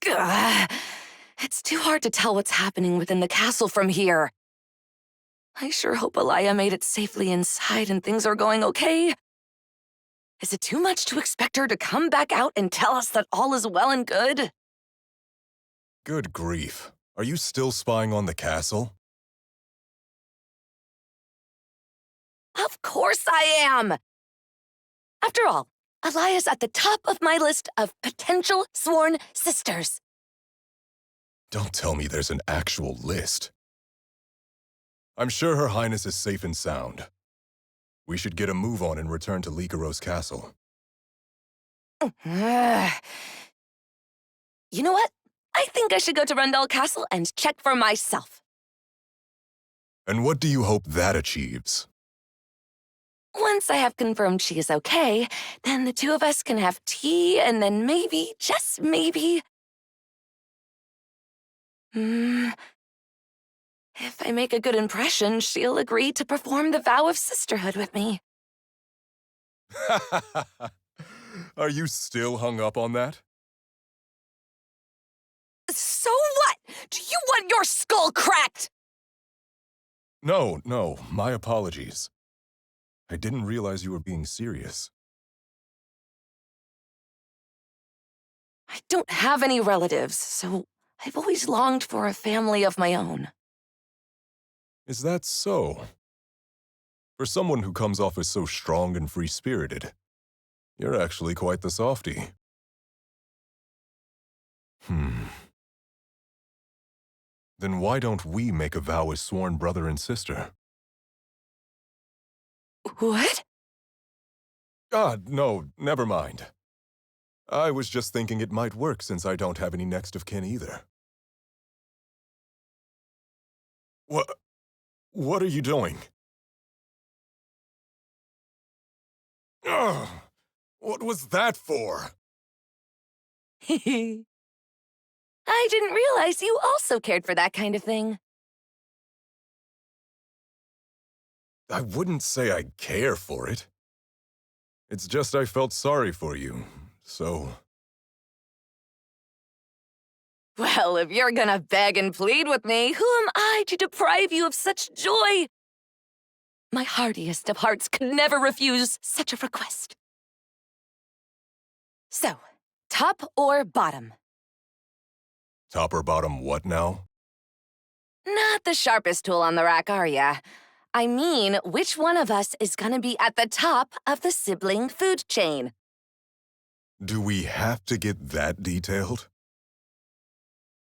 Ugh. It's too hard to tell what's happening within the castle from here. I sure hope Alaya made it safely inside and things are going okay. Is it too much to expect her to come back out and tell us that all is well and good? Good grief. Are you still spying on the castle? Of course I am! After all, Alaya's at the top of my list of potential sworn sisters. Don't tell me there's an actual list. I'm sure Her Highness is safe and sound. We should get a move on and return to Likaros Castle. Ugh. You know what? I think I should go to Rundal Castle and check for myself. And what do you hope that achieves? Once I have confirmed she is okay, then the two of us can have tea and then maybe, just maybe... If I make a good impression, she'll agree to perform the vow of sisterhood with me. Are you still hung up on that? So what? Do you want your skull cracked? No, my apologies. I didn't realize you were being serious. I don't have any relatives, so I've always longed for a family of my own. Is that so? For someone who comes off as so strong and free-spirited, you're actually quite the softie. Then why don't we make a vow as sworn brother and sister? What? No, never mind. I was just thinking it might work since I don't have any next of kin either. What are you doing? Ugh! What was that for? I didn't realize you also cared for that kind of thing. I wouldn't say I care for it. It's just I felt sorry for you, so... Well, if you're gonna beg and plead with me, who am I to deprive you of such joy? My heartiest of hearts could never refuse such a request. So, top or bottom? Top or bottom what now? Not the sharpest tool on the rack, are ya? I mean, which one of us is gonna be at the top of the sibling food chain? Do we have to get that detailed?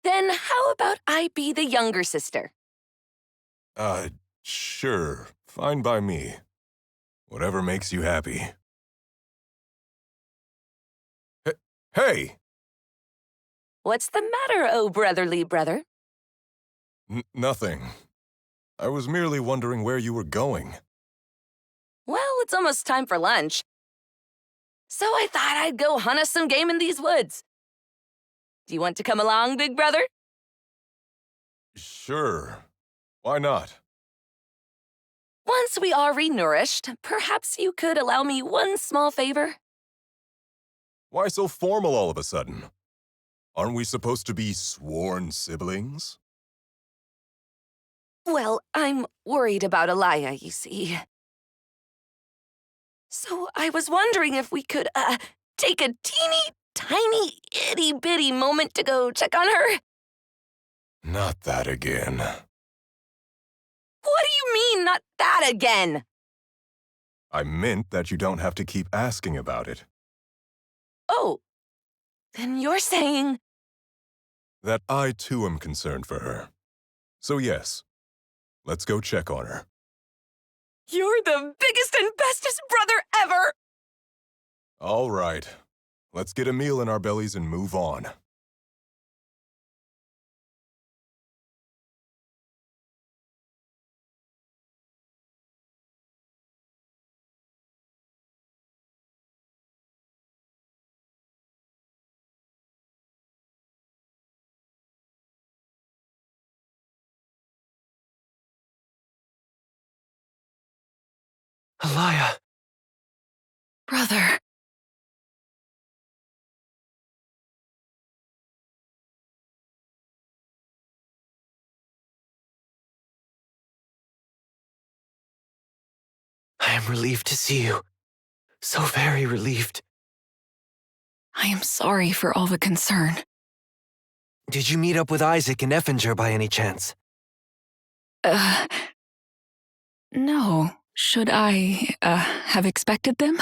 Then how about I be the younger sister? Sure. Fine by me. Whatever makes you happy. Hey! What's the matter, oh brotherly brother? Nothing. I was merely wondering where you were going. Well, it's almost time for lunch. So I thought I'd go hunt us some game in these woods. Do you want to come along, big brother? Sure. Why not? Once we are renourished, perhaps you could allow me one small favor? Why so formal all of a sudden? Aren't we supposed to be sworn siblings? Well, I'm worried about Alaya, you see. So I was wondering if we could, take a teeny, tiny, itty-bitty moment to go check on her? Not that again. What do you mean, not that again? I meant that you don't have to keep asking about it. Oh, then you're saying... That I too am concerned for her. So yes, let's go check on her. You're the biggest and bestest brother ever! All right. Let's get a meal in our bellies and move on. Alaya. Brother. am relieved to see you. So very relieved. I am sorry for all the concern. Did you meet up with Isaac and Effinger by any chance? Uh, no. Should I, have expected them?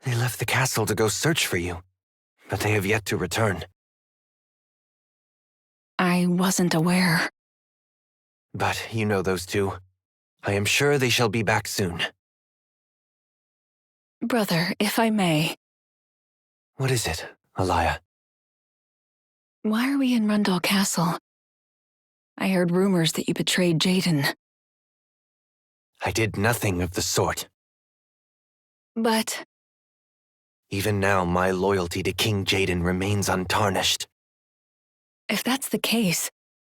They left the castle to go search for you, but they have yet to return. I wasn't aware. But you know those two. I am sure they shall be back soon. Brother, if I may. What is it, Alaya? Why are we in Rundal Castle? I heard rumors that you betrayed Jaden. I did nothing of the sort. But Even now, my loyalty to King Jaden remains untarnished. if that's the case,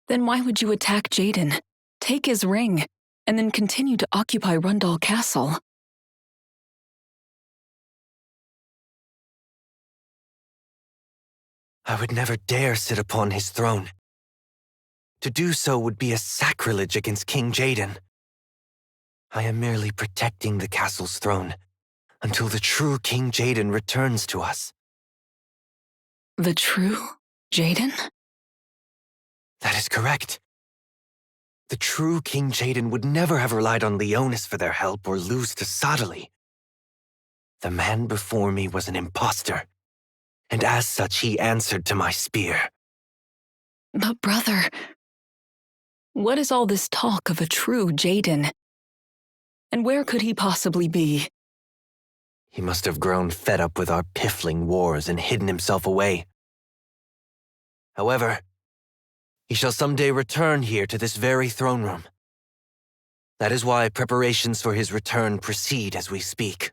then why would you attack Jaden, take his ring, and then continue to occupy Rundal Castle? I would never dare sit upon his throne. To do so would be a sacrilege against King Jaden. I am merely protecting the castle's throne until the true King Jaden returns to us. The true Jaden? That is correct. The true King Jaden would never have relied on Leonis for their help or lose to Sadali. The man before me was an impostor, and as such he answered to my spear. But brother, what is all this talk of a true Jaden? And where could he possibly be? He must have grown fed up with our piffling wars and hidden himself away. However, he shall someday return here to this very throne room. That is why preparations for his return proceed as we speak.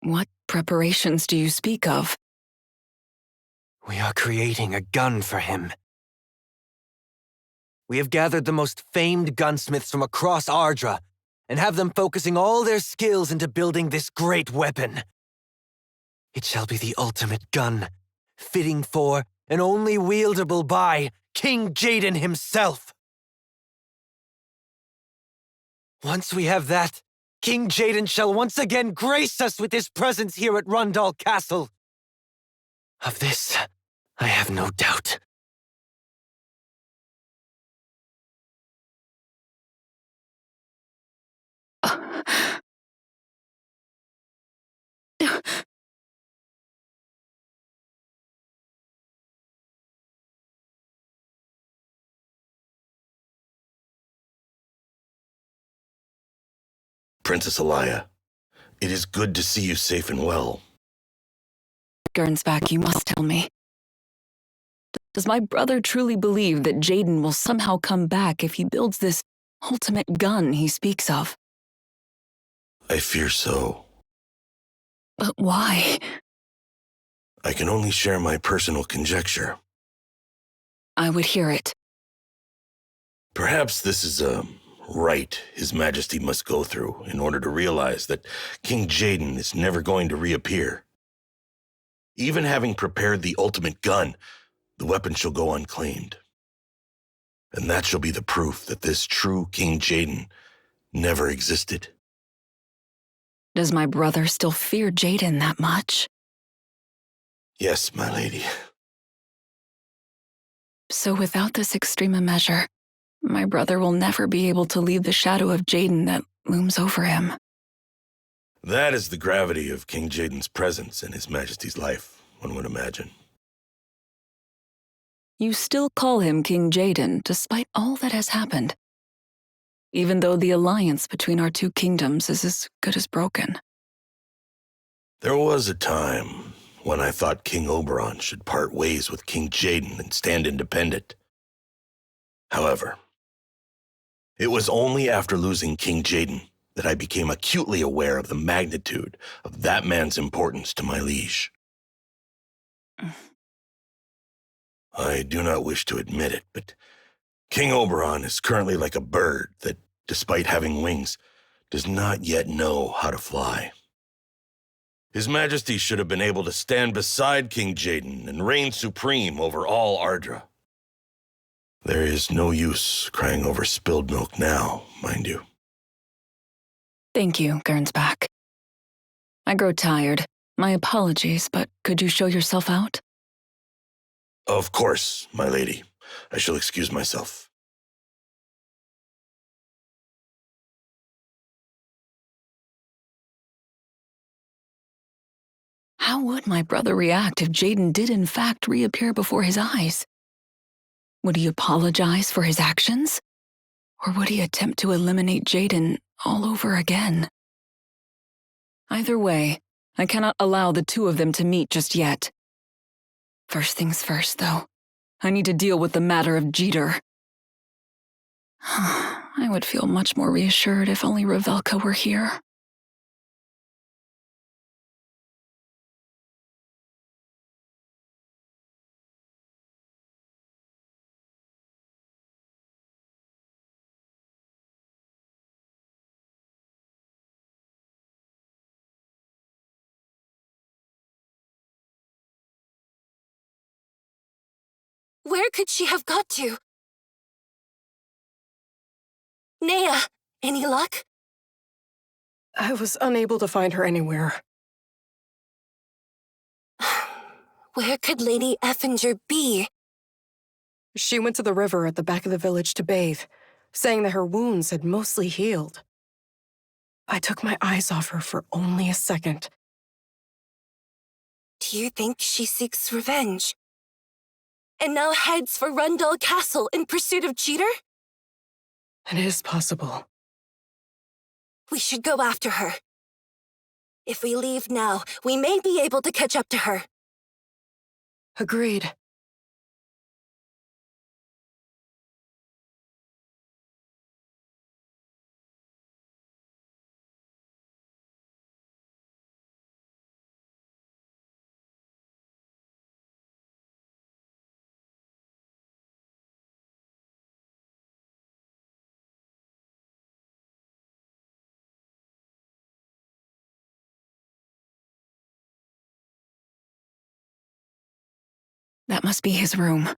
What preparations do you speak of? We are creating a gun for him. We have gathered the most famed gunsmiths from across Ardra and have them focusing all their skills into building this great weapon. It shall be the ultimate gun, fitting for and only wieldable by King Jaden himself. Once we have that, King Jaden shall once again grace us with his presence here at Rundal Castle. Of this, I have no doubt. Princess Alaya, it is good to see you safe and well. Gernsback, you must tell me. Does my brother truly believe that Jaden will somehow come back if he builds this ultimate gun he speaks of? I fear so. But why? I can only share my personal conjecture. I would hear it. Perhaps this is a rite His Majesty must go through in order to realize that King Jaden is never going to reappear. Even having prepared the ultimate gun, the weapon shall go unclaimed. And that shall be the proof that this true King Jaden never existed. Does my brother still fear Jaden that much? Yes, my lady. So without this extreme a measure, my brother will never be able to leave the shadow of Jaden that looms over him. That is the gravity of King Jaden's presence in His Majesty's life, one would imagine. You still call him King Jaden, despite all that has happened, even though the alliance between our two kingdoms is as good as broken. There was a time when I thought King Oberon should part ways with King Jaden and stand independent. However, it was only after losing King Jaden that I became acutely aware of the magnitude of that man's importance to my liege. I do not wish to admit it, but King Oberon is currently like a bird that, despite having wings, does not yet know how to fly. His Majesty should have been able to stand beside King Jaden and reign supreme over all Ardra. There is no use crying over spilled milk now, mind you. Thank you, Gernsback. I grow tired. My apologies, but could you show yourself out? Of course, my lady. I shall excuse myself. How would my brother react if Jaden did in fact reappear before his eyes? Would he apologize for his actions? Or would he attempt to eliminate Jaden all over again? Either way, I cannot allow the two of them to meet just yet. First things first, though. I need to deal with the matter of Jeter. I would feel much more reassured if only Ravelka were here. Where could she have got to? Nea, any luck? I was unable to find her anywhere. Where could Lady Effinger be? She went to the river at the back of the village to bathe, saying that her wounds had mostly healed. I took my eyes off her for only a second. Do you think she seeks revenge? And now heads for Rundle Castle in pursuit of Jeter? It is possible. We should go after her. If we leave now, we may be able to catch up to her. Agreed. That must be his room.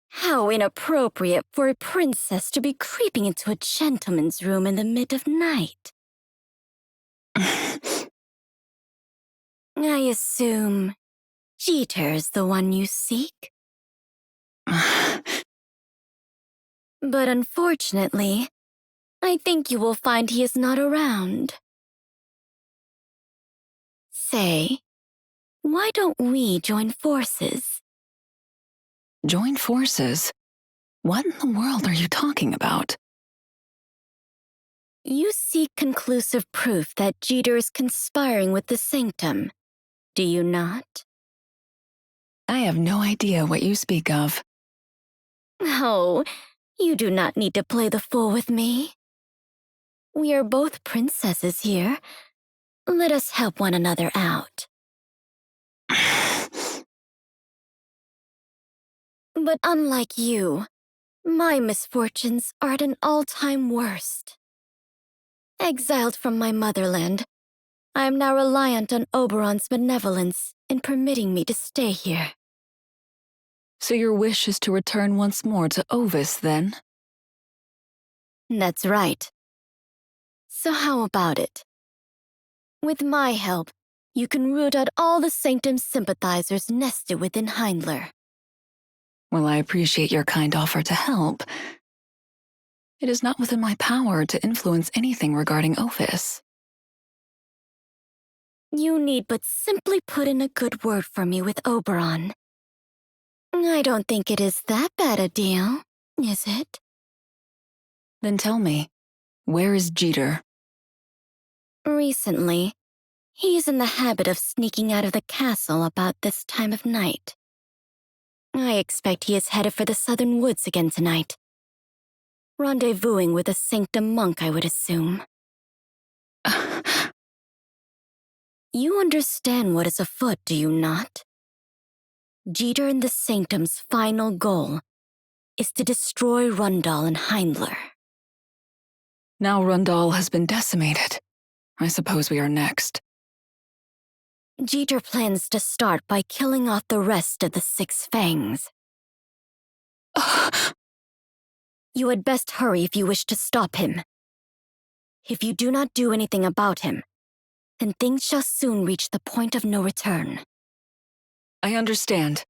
How inappropriate for a princess to be creeping into a gentleman's room in the mid of night. I assume Jeter's the one you seek? But unfortunately, I think you will find he is not around. Say, why don't we join forces? Join forces? What in the world are you talking about? You seek conclusive proof that Jeter is conspiring with the Sanctum, do you not? I have no idea what you speak of. Oh, you do not need to play the fool with me. We are both princesses here. Let us help one another out. But unlike you, my misfortunes are at an all-time worst. Exiled from my motherland, I am now reliant on Oberon's benevolence in permitting me to stay here. So your wish is to return once more to Ovis, then? That's right. So how about it? With my help, you can root out all the Sanctum sympathizers nested within Heindler. Well, I appreciate your kind offer to help. It is not within my power to influence anything regarding Ovis. You need but simply put in a good word for me with Oberon. I don't think it is that bad a deal, is it? Then tell me, where is Jeter? Recently, he's in the habit of sneaking out of the castle about this time of night. I expect he is headed for the southern woods again tonight. Rendezvousing with a Sanctum monk, I would assume. You understand what is afoot, do you not? Jeter and the Sanctum's final goal is to destroy Rundal and Heindler. Now Rundal has been decimated. I suppose we are next. Jeter plans to start by killing off the rest of the Six Fangs. You had best hurry if you wish to stop him. If you do not do anything about him, then things shall soon reach the point of no return. I understand.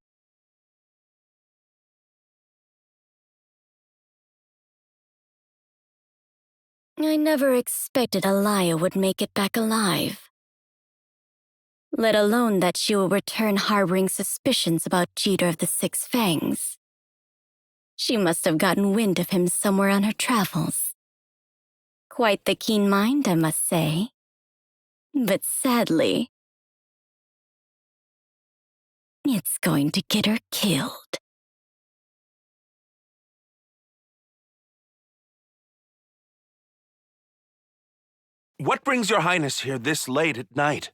I never expected Alaya would make it back alive. Let alone that she will return harboring suspicions about Jeter of the Six Fangs. She must have gotten wind of him somewhere on her travels. Quite the keen mind, I must say. But sadly, it's going to get her killed. What brings your highness here this late at night?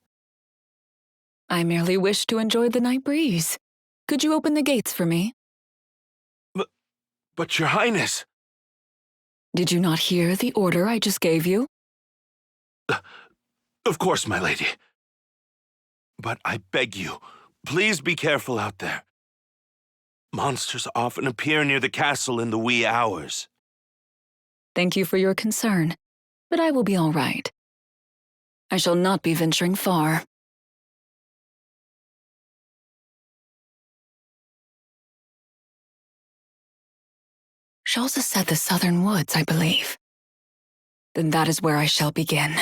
I merely wish to enjoy the night breeze. Could you open the gates for me? But your highness... Did you not hear the order I just gave you? Of course, my lady. But I beg you, please be careful out there. Monsters often appear near the castle in the wee hours. Thank you for your concern, but I will be all right. I shall not be venturing far. Charles has said the southern woods, I believe. Then that is where I shall begin.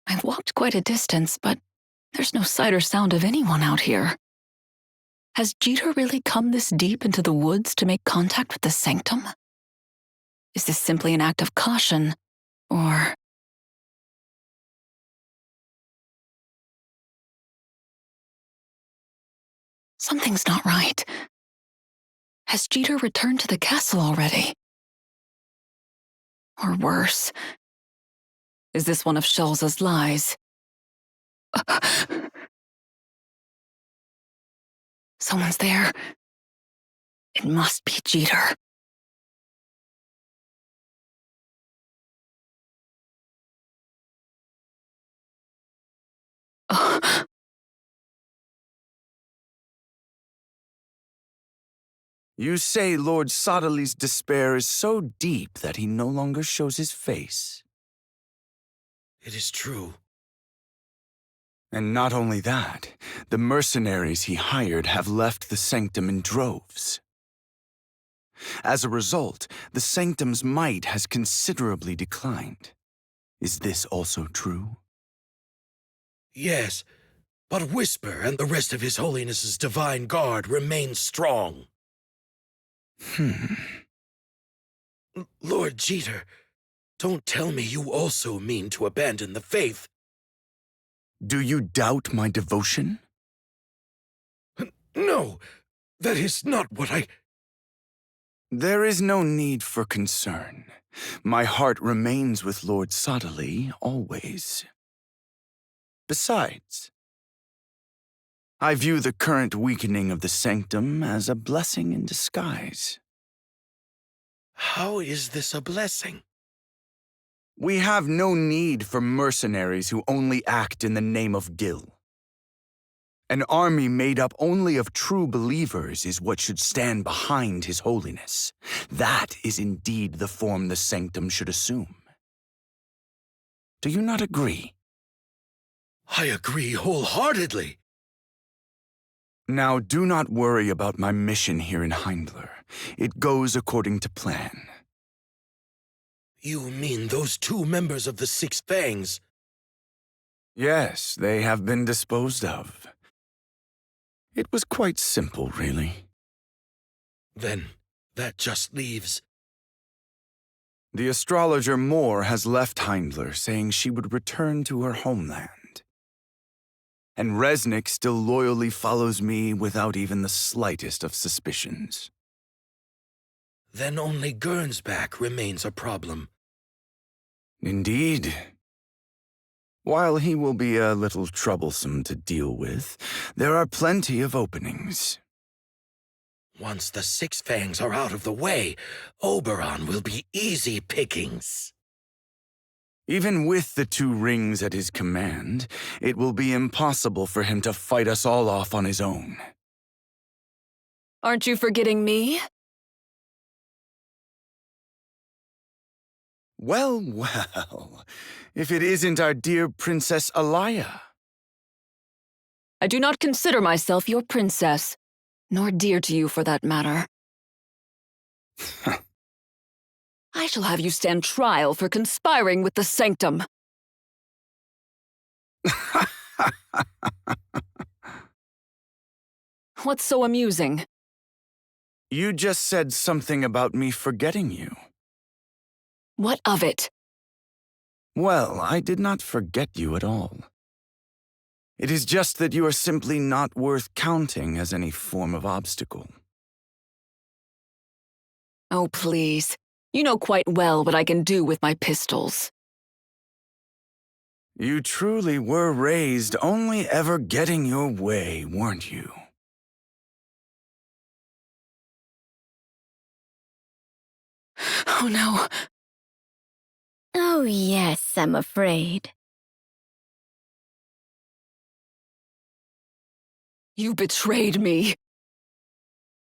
I've walked quite a distance, but there's no sight or sound of anyone out here. Has Jeter really come this deep into the woods to make contact with the sanctum? Is this simply an act of caution, or... Something's not right. Has Jeter returned to the castle already? Or worse, is this one of Schulz's lies? Someone's there. It must be Jeter. You say Lord Sodley's despair is so deep that he no longer shows his face. It is true. And not only that, the mercenaries he hired have left the sanctum in droves. As a result, the sanctum's might has considerably declined. Is this also true? Yes, but Whisper and the rest of His Holiness's divine guard remain strong. Lord Jeter, don't tell me you also mean to abandon the faith. Do you doubt my devotion? No, that is not what I... There is no need for concern. My heart remains with Lord Sodley always. Besides, I view the current weakening of the sanctum as a blessing in disguise. How is this a blessing? We have no need for mercenaries who only act in the name of Gil. An army made up only of true believers is what should stand behind His Holiness. That is indeed the form the sanctum should assume. Do you not agree? I agree wholeheartedly. Now, do not worry about my mission here in Heimdler. It goes according to plan. You mean those 2 members of the Six Fangs? Yes, they have been disposed of. It was quite simple, really. Then that just leaves... The astrologer Moore has left Heimdler, saying she would return to her homeland. And Resnick still loyally follows me without even the slightest of suspicions. Then only Gernsback remains a problem. Indeed. While he will be a little troublesome to deal with, there are plenty of openings. Once the Six Fangs are out of the way, Oberon will be easy pickings. Even with the 2 rings at his command, it will be impossible for him to fight us all off on his own. Aren't you forgetting me? Well, well, if it isn't our dear Princess Alaya. I do not consider myself your princess, nor dear to you for that matter. I shall have you stand trial for conspiring with the Sanctum. What's so amusing? You just said something about me forgetting you. What of it? Well, I did not forget you at all. It is just that you are simply not worth counting as any form of obstacle. Oh, please. You know quite well what I can do with my pistols. You truly were raised only ever getting your way, weren't you? Oh, no. Oh, yes, I'm afraid. You betrayed me.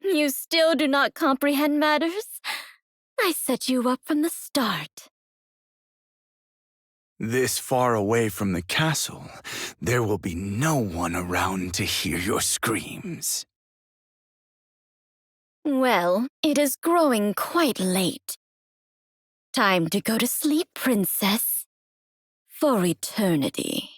You still do not comprehend matters? I set you up from the start. This far away from the castle, there will be no one around to hear your screams. Well, it is growing quite late. Time to go to sleep, princess. For eternity.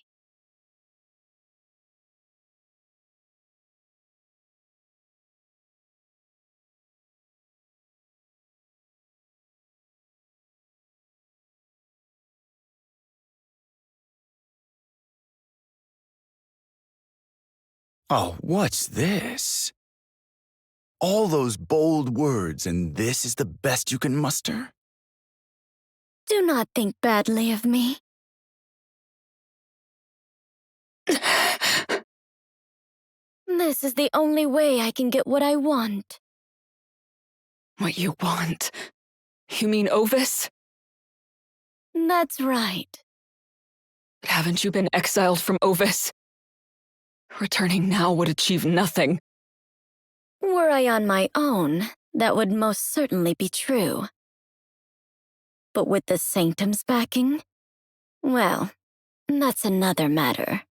Oh, what's this? All those bold words, and this is the best you can muster? Do not think badly of me. This is the only way I can get what I want. What you want? You mean Ovis? That's right. But haven't you been exiled from Ovis? Returning now would achieve nothing. Were I on my own, that would most certainly be true. But with the Sanctum's backing? Well, that's another matter.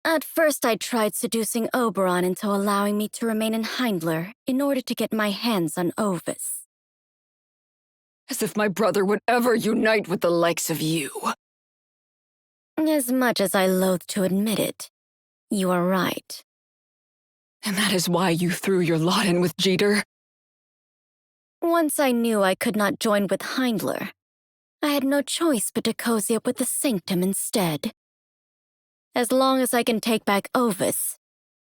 At first I tried seducing Oberon into allowing me to remain in Heindler in order to get my hands on Ovis. As if my brother would ever unite with the likes of you. As much as I loathe to admit it, you are right. And that is why you threw your lot in with Jeter? Once I knew I could not join with Heindler, I had no choice but to cozy up with the Sanctum instead. As long as I can take back Ovis,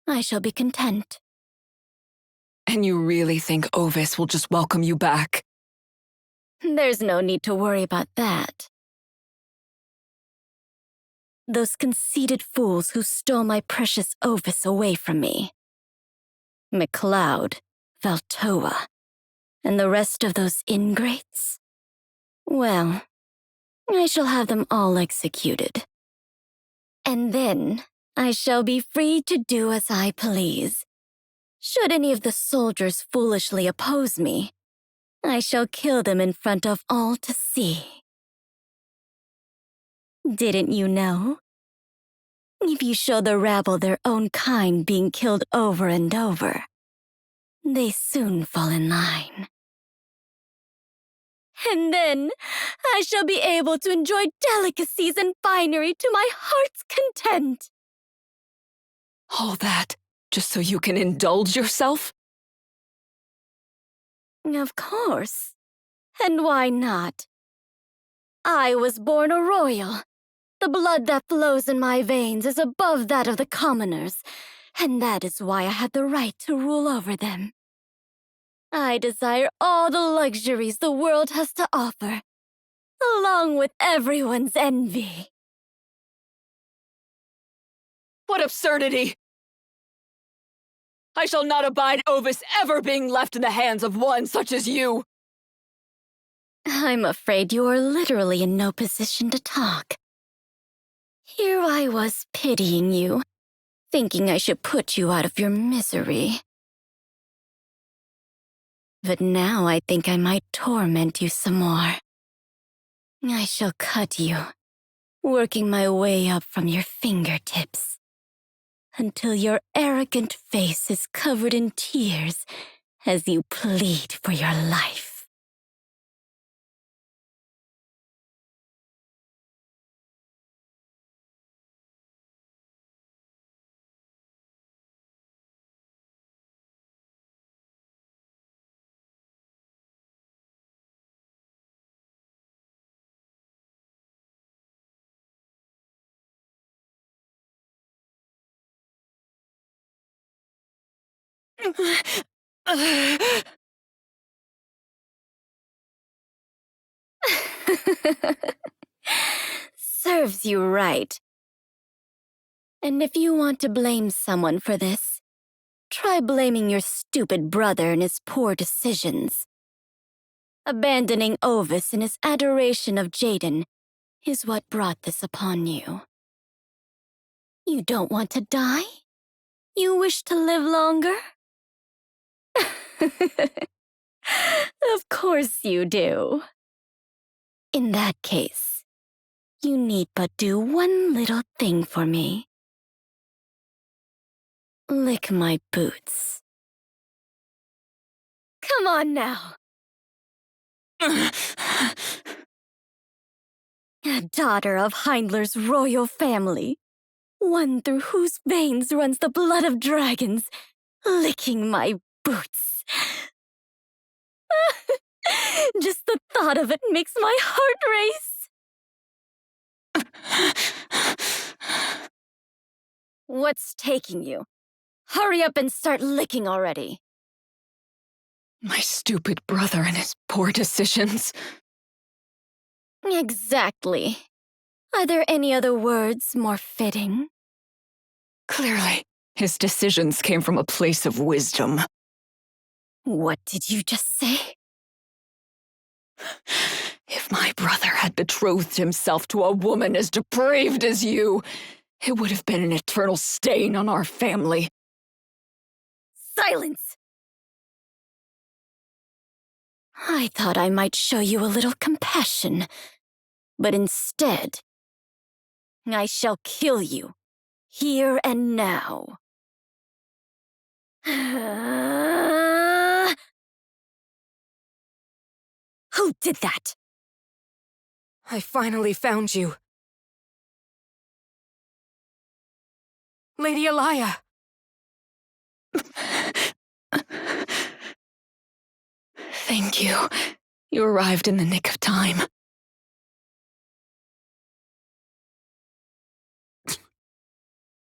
I shall be content. And you really think Ovis will just welcome you back? There's no need to worry about that. Those conceited fools who stole my precious Ovis away from me. MacLeod, Valtoa, and the rest of those ingrates? Well, I shall have them all executed. And then I shall be free to do as I please. Should any of the soldiers foolishly oppose me, I shall kill them in front of all to see. Didn't you know? If you show the rabble their own kind being killed over and over, they soon fall in line. And then I shall be able to enjoy delicacies and finery to my heart's content. All that just so you can indulge yourself? Of course. And why not? I was born a royal. The blood that flows in my veins is above that of the commoners, and that is why I have the right to rule over them. I desire all the luxuries the world has to offer, along with everyone's envy. What absurdity! I shall not abide Ovis ever being left in the hands of one such as you! I'm afraid you are literally in no position to talk. Here I was pitying you, thinking I should put you out of your misery. But now I think I might torment you some more. I shall cut you, working my way up from your fingertips, until your arrogant face is covered in tears as you plead for your life. Serves you right. And if you want to blame someone for this, try blaming your stupid brother and his poor decisions. Abandoning Ovis in his adoration of Jaden is what brought this upon you. You don't want to die? You wish to live longer? Of course you do. In that case, you need but do one little thing for me. Lick my boots. Come on now. A daughter of Heindler's royal family, one through whose veins runs the blood of dragons, licking my boots. Just the thought of it makes my heart race. What's taking you? Hurry up and start licking already. My stupid brother and his poor decisions. Exactly. Are there any other words more fitting? Clearly, his decisions came from a place of wisdom. What did you just say? If my brother had betrothed himself to a woman as depraved as you, it would have been an eternal stain on our family. Silence! I thought I might show you a little compassion, but instead, I shall kill you, here and now. Who did that? I finally found you. Lady Elia! Thank you. You arrived in the nick of time.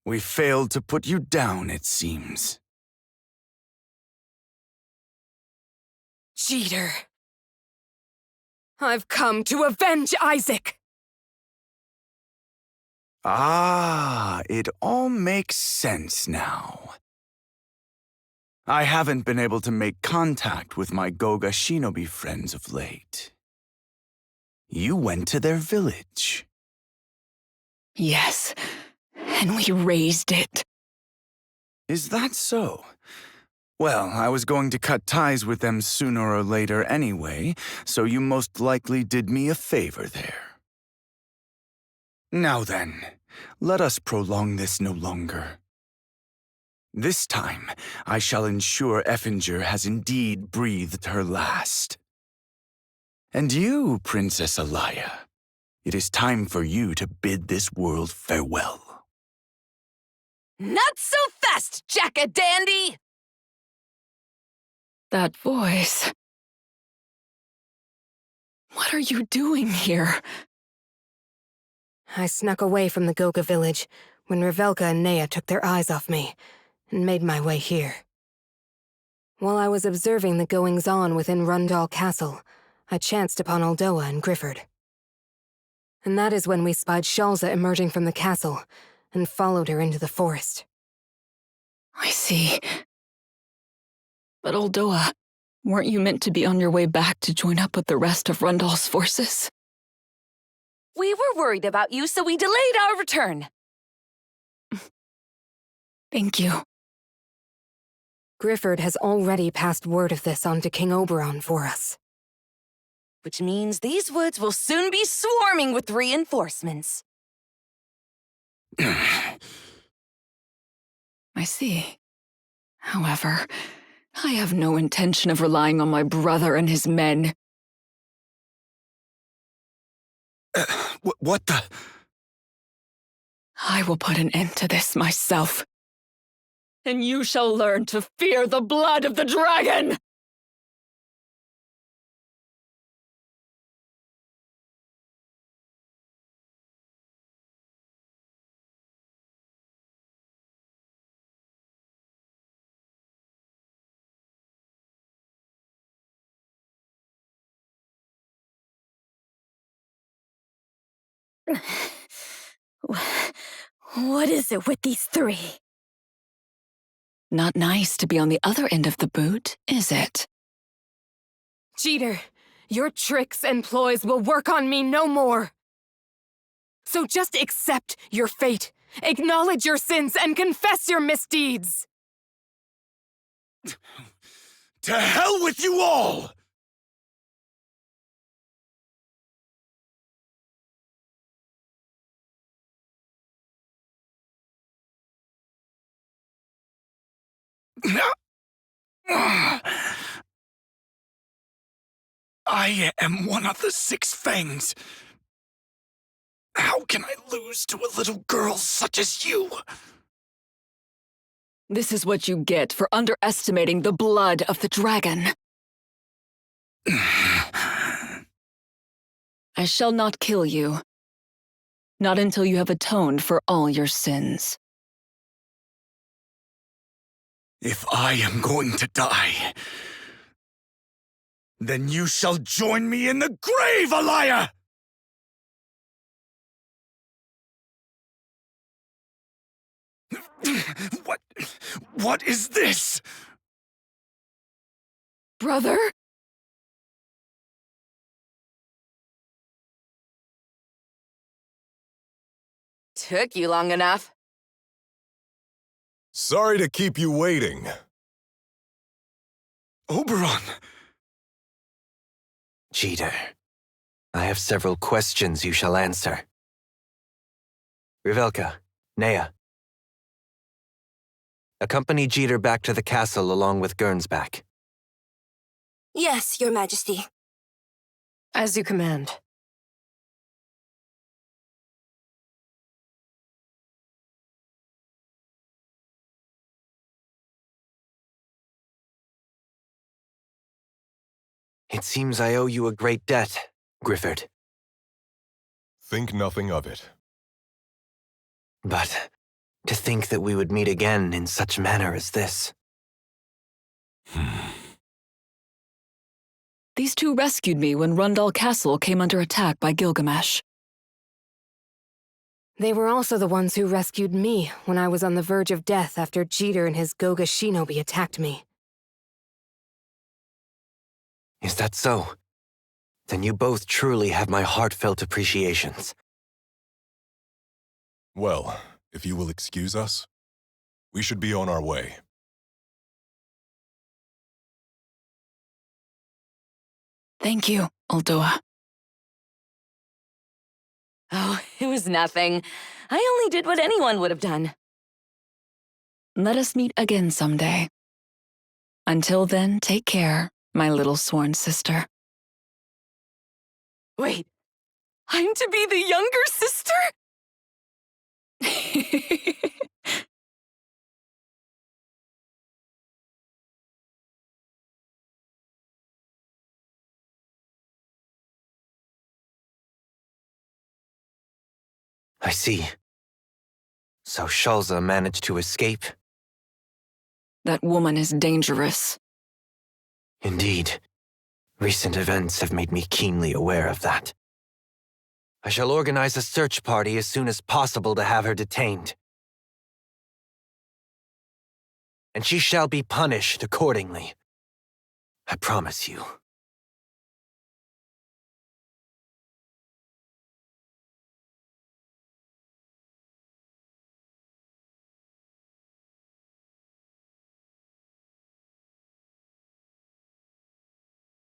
We failed to put you down, it seems. Cheater! I've come to avenge Isaac! Ah, it all makes sense now. I haven't been able to make contact with my Goga Shinobi friends of late. You went to their village. Yes, and we raised it. Is that so? Well, I was going to cut ties with them sooner or later anyway, so you most likely did me a favor there. Now then, let us prolong this no longer. This time, I shall ensure Effinger has indeed breathed her last. And you, Princess Elia, it is time for you to bid this world farewell. Not so fast, Jack-a-dandy! That voice... What are you doing here? I snuck away from the Goga village when Revelka and Nea took their eyes off me, and made my way here. While I was observing the goings-on within Rundal Castle, I chanced upon Aldoa and Grifford. And that is when we spied Shalza emerging from the castle, and followed her into the forest. I see. But Oldoa, weren't you meant to be on your way back to join up with the rest of Rundal's forces? We were worried about you, so we delayed our return. Thank you. Grifford has already passed word of this on to King Oberon for us. Which means these woods will soon be swarming with reinforcements. I see. However, I have no intention of relying on my brother and his men. What the? I will put an end to this myself. And you shall learn to fear the blood of the dragon! What is it with these three? Not nice to be on the other end of the boot, is it? Cheater, your tricks and ploys will work on me no more. So just accept your fate, acknowledge your sins, and confess your misdeeds. To hell with you all! I am one of the Six Fangs. How can I lose to a little girl such as you? This is what you get for underestimating the blood of the dragon. I shall not kill you. Not until you have atoned for all your sins. If I am going to die, then you shall join me in the grave, Alaya! What is this? Brother? Took you long enough. Sorry to keep you waiting. Oberon! Cheater, I have several questions you shall answer. Rivelka, Nea. Accompany Jeter back to the castle along with Gernsback. Yes, Your Majesty. As you command. It seems I owe you a great debt, Grifford. Think nothing of it. But to think that we would meet again in such manner as this. These two rescued me when Rundal Castle came under attack by Gilgamesh. They were also the ones who rescued me when I was on the verge of death after Jeter and his Goga shinobi attacked me. Is that so? Then you both truly have my heartfelt appreciations. Well, if you will excuse us, we should be on our way. Thank you, Oldoa. Oh, it was nothing. I only did what anyone would have done. Let us meet again someday. Until then, take care, my little sworn sister. Wait, I'm to be the younger sister? I see. So Shalza managed to escape? That woman is dangerous. Indeed. Recent events have made me keenly aware of that. I shall organize a search party as soon as possible to have her detained. and she shall be punished accordingly. I promise you.